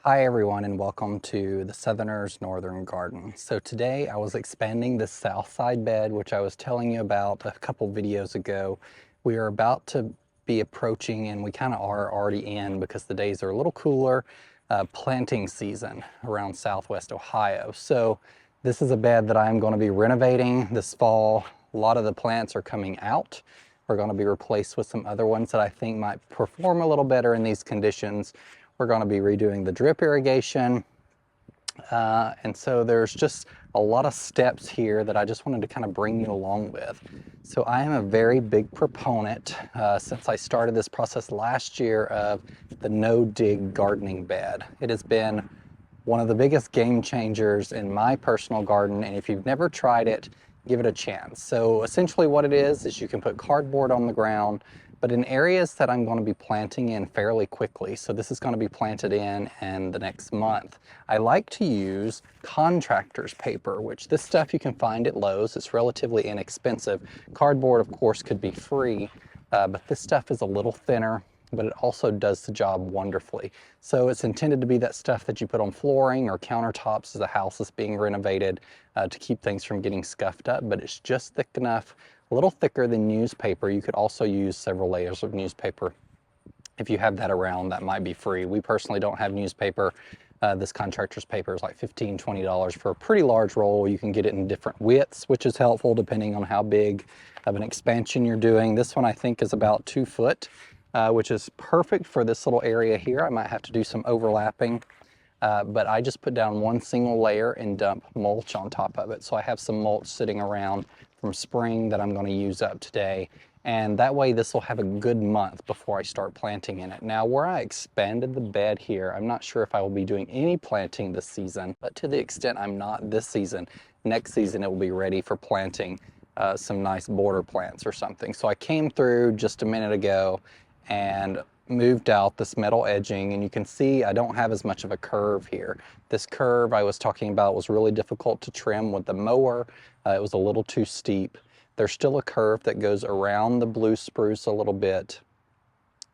Hi everyone and welcome to the Southerner's Northern Garden. So today I was expanding this south side bed, which I was telling you about a couple videos ago. We are about to be approaching, and we kind of are already in because the days are a little cooler, planting season around Southwest Ohio. So this is a bed that I'm going to be renovating this fall. A lot of the plants are coming out. We're going to be replaced with some other ones that I think might perform a little better in these conditions. We're going to be redoing the drip irrigation. And so there's just a lot of steps here that I just wanted to kind of bring you along with. So I am a very big proponent, since I started this process last year, of the no-dig gardening bed. It has been one of the biggest game changers in my personal garden, and if you've never tried it, give it a chance. So essentially what it is you can put cardboard on the ground, but in areas that I'm going to be planting in fairly quickly, so this is going to be planted in the next month, I like to use Contractor's paper, which this stuff you can find at Lowe's. It's relatively inexpensive. Cardboard, of course, could be free, but this stuff is a little thinner, but it also does the job wonderfully. So it's intended to be that stuff that you put on flooring or countertops as a house is being renovated, to keep things from getting scuffed up, but it's just thick enough, a little thicker than newspaper. You could also use several layers of newspaper. If you have that around, that might be free. We personally don't have newspaper. This Contractor's paper is like $15, $20 for a pretty large roll. You can get it in different widths, which is helpful depending on how big of an expansion you're doing. This one I think is about 2 foot, which is perfect for this little area here. I might have to do some overlapping, but I just put down one single layer and dump mulch on top of it. So I have some mulch sitting around from spring that I'm going to use up today. And that way this will have a good month before I start planting in it. Now, where I expanded the bed here, I'm not sure if I will be doing any planting this season, but to the extent I'm not this season, next season it will be ready for planting some nice border plants or something. So I came through just a minute ago and moved out this metal edging, and you can see I don't have as much of a curve here. This curve I was talking about was really difficult to trim with the mower. It was a little too steep. There's still a curve that goes around the blue spruce a little bit,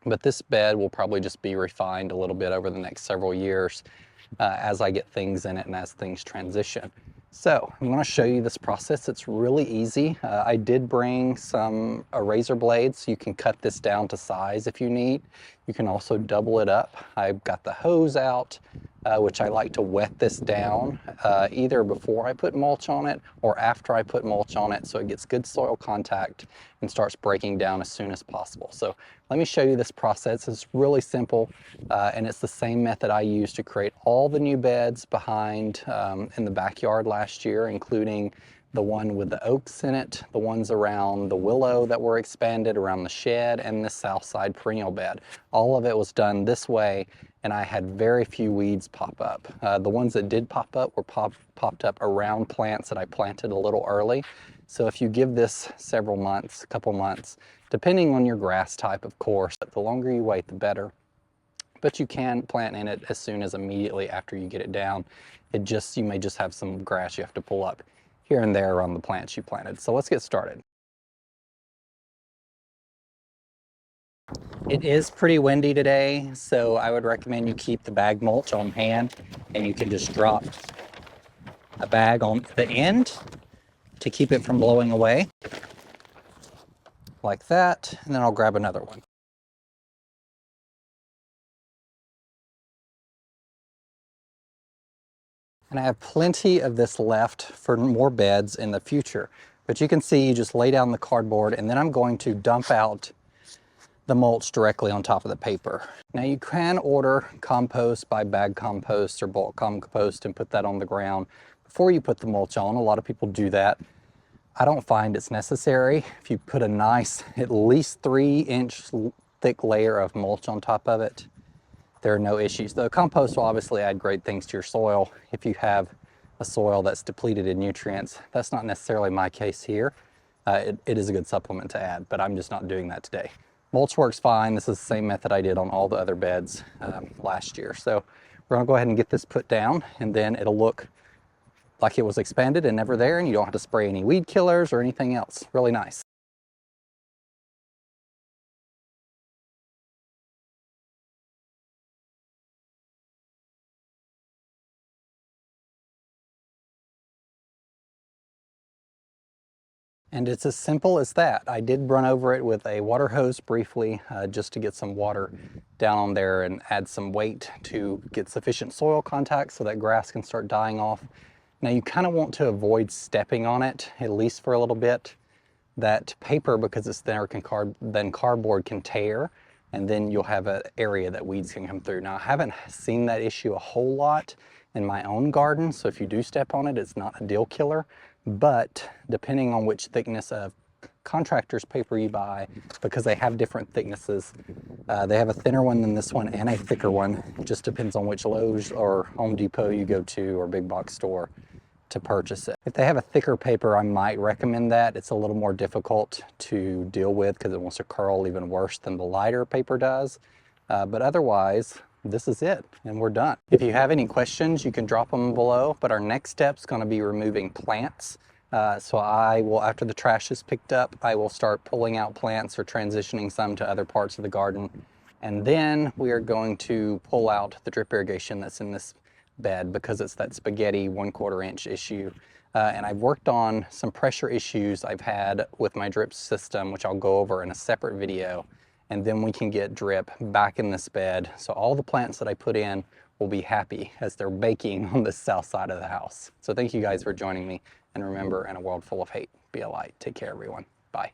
but this bed will probably just be refined a little bit over the next several years as I get things in it and as things transition. So I'm going to show you this process. It's really easy. I did bring some razor blades, so you can cut this down to size if you need. You can also double it up. I've got the hose out, which I like to wet this down either before I put mulch on it or after I put mulch on it, so it gets good soil contact and starts breaking down as soon as possible. So let me show you this process. It's really simple, and it's the same method I used to create all the new beds behind in the backyard last year, including the one with the oaks in it, the ones around the willow that were expanded around the shed, and the south side perennial bed. All of it was done this way, and I had very few weeds pop up. The ones that did pop up were popped up around plants that I planted a little early. So if you give this several months, a couple months, depending on your grass type, of course, the longer you wait, the better. But you can plant in it as soon as immediately after you get it down. You may just have some grass you have to pull up here and there around the plants you planted. So let's get started. It is pretty windy today, so I would recommend you keep the bag mulch on hand, and you can just drop a bag on the end to keep it from blowing away, like that, and then I'll grab another one. And I have plenty of this left for more beds in the future. But you can see you just lay down the cardboard, and then I'm going to dump out the mulch directly on top of the paper. Now you can order compost by bag compost or bulk compost and put that on the ground before you put the mulch on. A lot of people do that. I don't find it's necessary. If you put a nice, at least 3-inch thick layer of mulch on top of it, there are no issues. The compost will obviously add great things to your soil if you have a soil that's depleted in nutrients. That's not necessarily my case here. It is a good supplement to add, but I'm just not doing that today. Mulch works fine. This is the same method I did on all the other beds last year. So we're gonna go ahead and get this put down, and then it'll look like it was expanded and never there, and you don't have to spray any weed killers or anything else. Really nice. And it's as simple as that. I did run over it with a water hose briefly, just to get some water down on there and add some weight to get sufficient soil contact so that grass can start dying off. Now you kind of want to avoid stepping on it, at least for a little bit. That paper, because it's thinner than cardboard, can tear, and then you'll have an area that weeds can come through. Now I haven't seen that issue a whole lot in my own garden, so if you do step on it, it's not a deal killer. But depending on which thickness of Contractor's paper you buy, because they have different thicknesses, they have a thinner one than this one and a thicker one. It just depends on which Lowe's or Home Depot you go to or big box store to purchase it. If they have a thicker paper, I might recommend that. It's a little more difficult to deal with because it wants to curl even worse than the lighter paper does. But otherwise, this is it, and we're done. If you have any questions, you can drop them below, but our next step is going to be removing plants. So I will, after the trash is picked up, I will start pulling out plants or transitioning some to other parts of the garden. And then we are going to pull out the drip irrigation that's in this bed because it's that spaghetti 1/4 inch issue. And I've worked on some pressure issues I've had with my drip system, which I'll go over in a separate video. And then we can get drip back in this bed. So all the plants that I put in will be happy as they're baking on the south side of the house. So thank you guys for joining me. And remember, in a world full of hate, be a light. Take care, everyone. Bye.